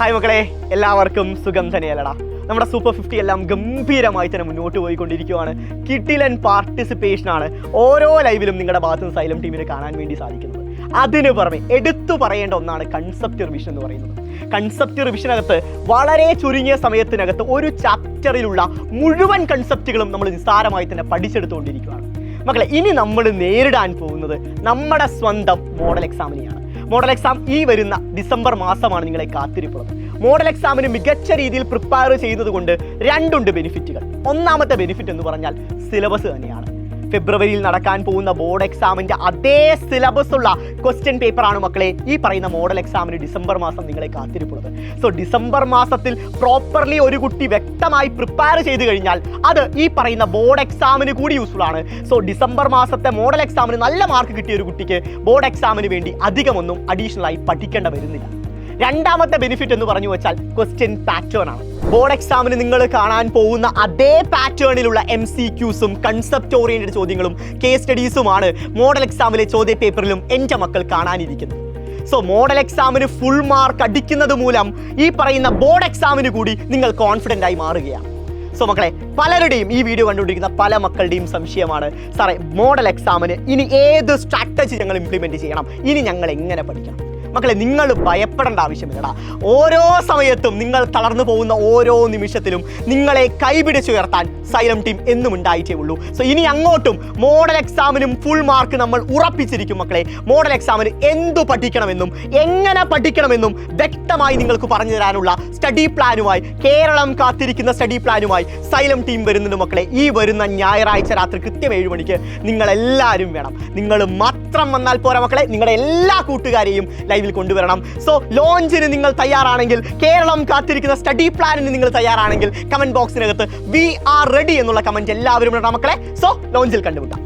Hi മക്കളെ, എല്ലാവർക്കും സുഖം തന്നെയല്ലടാ. നമ്മുടെ സൂപ്പർ 50 എല്ലാം ഗംഭീരമായി തന്നെ മുന്നോട്ട് പോയിക്കൊണ്ടിരിക്കുകയാണ്. കിടിലൻ പാർട്ടിസിപ്പേഷനാണ് ഓരോ ലൈവിലും നിങ്ങളുടെ ഭാഗത്ത് നിന്ന് സൈലം ടീമിനെ കാണാൻ വേണ്ടി സാധിക്കുന്നത്. അതിന് പുറമെ എടുത്തു പറയേണ്ട ഒന്നാണ് കൺസെപ്റ്റ് റിവിഷൻ എന്ന് പറയുന്നത്. കൺസെപ്റ്റ് റിവിഷനകത്ത് വളരെ ചുരുങ്ങിയ സമയത്തിനകത്ത് ഒരു ചാപ്റ്ററിലുള്ള മുഴുവൻ കൺസെപ്റ്റുകളും നമ്മൾ നിസ്സാരമായി തന്നെ പഠിച്ചെടുത്തുകൊണ്ടിരിക്കുകയാണ്. മക്കളെ, ഇനി നമ്മൾ നേരിടാൻ പോകുന്നത് നമ്മുടെ സ്വന്തം മോഡൽ എക്സാമിനെയാണ്. മോഡൽ എക്സാം ഈ വരുന്ന ഡിസംബർ മാസമാണ് നിങ്ങളെ കാത്തിരിപ്പുള്ളത്. മോഡൽ എക്സാമിന് മികച്ച രീതിയിൽ പ്രിപ്പയർ ചെയ്യുന്നത് കൊണ്ട് രണ്ടുണ്ട് ബെനിഫിറ്റുകൾ. ഒന്നാമത്തെ ബെനിഫിറ്റ് എന്ന് പറഞ്ഞാൽ സിലബസ് തന്നെയാണ്. ഫെബ്രുവരിയിൽ നടക്കാൻ പോകുന്ന ബോർഡ് എക്സാമിൻ്റെ അതേ സിലബസ് ഉള്ള ക്വസ്റ്റ്യൻ പേപ്പറാണ് മക്കളെ ഈ പറയുന്ന മോഡൽ എക്സാമിന് ഡിസംബർ മാസം നിങ്ങളെ കാത്തിരിപ്പുള്ളത്. സോ ഡിസംബർ മാസത്തിൽ പ്രോപ്പർലി ഒരു കുട്ടി വ്യക്തമായി പ്രിപ്പയർ ചെയ്ത് കഴിഞ്ഞാൽ അത് ഈ പറയുന്ന ബോർഡ് എക്സാമിന് കൂടി യൂസ്ഫുൾ ആണ്. സോ ഡിസംബർ മാസത്തെ മോഡൽ എക്സാമിന് നല്ല മാർക്ക് കിട്ടിയ ഒരു കുട്ടിക്ക് ബോർഡ് എക്സാമിന് വേണ്ടി അധികമൊന്നും അഡീഷണൽ ആയി പഠിക്കേണ്ട വരുന്നില്ല. രണ്ടാമത്തെ ബെനിഫിറ്റ് എന്ന് പറഞ്ഞു വെച്ചാൽ ക്വസ്റ്റ്യൻ പാറ്റേൺ ആണ്. ബോർഡ് എക്സാമിന് നിങ്ങൾ കാണാൻ പോകുന്ന അതേ പാറ്റേണിലുള്ള MCQസും കൺസെപ്റ്റ് ഓറിയന്റഡ് ചോദ്യങ്ങളും കേസ് സ്റ്റഡീസുമാണ് മോഡൽ എക്സാമിലെ ചോദ്യ പേപ്പറിലും എൻ്റെ മക്കൾ കാണാനിരിക്കുന്നത്. സോ മോഡൽ എക്സാമിന് ഫുൾ മാർക്ക് അടിക്കുന്നത് മൂലം ഈ പറയുന്ന ബോർഡ് എക്സാമിന് കൂടി നിങ്ങൾ കോൺഫിഡൻ്റ് ആയി മാറുകയാണ്. സോ മക്കളെ, പലരുടെയും ഈ വീഡിയോ കണ്ടുകൊണ്ടിരിക്കുന്ന പല മക്കളുടെയും സംശയമാണ്, സാറേ മോഡൽ എക്സാമിന് ഇനി ഏത് സ്ട്രാറ്റജി ഞങ്ങൾ ഇംപ്ലിമെൻറ്റ് ചെയ്യണം, ഇനി ഞങ്ങൾ എങ്ങനെ പഠിക്കണം? മക്കളെ, നിങ്ങൾ ഭയപ്പെടേണ്ട ആവശ്യമില്ലടാ. ഓരോ സമയത്തും നിങ്ങൾ തളർന്നു പോകുന്ന ഓരോ നിമിഷത്തിലും നിങ്ങളെ കൈപിടിച്ചുയർത്താൻ സൈലം ടീം എന്നും ഉണ്ടായിട്ടേ ഉള്ളൂ. സോ ഇനി അങ്ങോട്ടും മോഡൽ എക്സാമിനും ഫുൾ മാർക്ക് നമ്മൾ ഉറപ്പിച്ചിരിക്കും മക്കളെ. മോഡൽ എക്സാമിന് എന്തു പഠിക്കണമെന്നും എങ്ങനെ പഠിക്കണമെന്നും വ്യക്തമായി നിങ്ങൾക്ക് പറഞ്ഞു തരാനുള്ള സ്റ്റഡി പ്ലാനുമായി, കേരളം കാത്തിരിക്കുന്ന സ്റ്റഡി പ്ലാനുമായി സൈലം ടീം വരുന്നുണ്ട് മക്കളെ. ഈ വരുന്ന ഞായറാഴ്ച രാത്രി കൃത്യം 7 മണിക്ക് നിങ്ങളെല്ലാവരും വേണം. നിങ്ങൾ മാത്രം വന്നാൽ പോരാ മക്കളെ, നിങ്ങളുടെ എല്ലാ കൂട്ടുകാരെയും ലൈവിൽ കൊണ്ടുവരണം. സോ ലോഞ്ചിന് നിങ്ങൾ തയ്യാറാണെങ്കിൽ, കേരളം കാത്തിരിക്കുന്ന സ്റ്റഡി പ്ലാനിന് നിങ്ങൾ തയ്യാറാണെങ്കിൽ കമന്റ് ബോക്സിനകത്ത് വി ആർ റെഡി എന്നുള്ള കമന്റ് എല്ലാവരും ഇടണം മക്കളെ. സോ ലോഞ്ചിൽ കണ്ടുമുട്ടാം.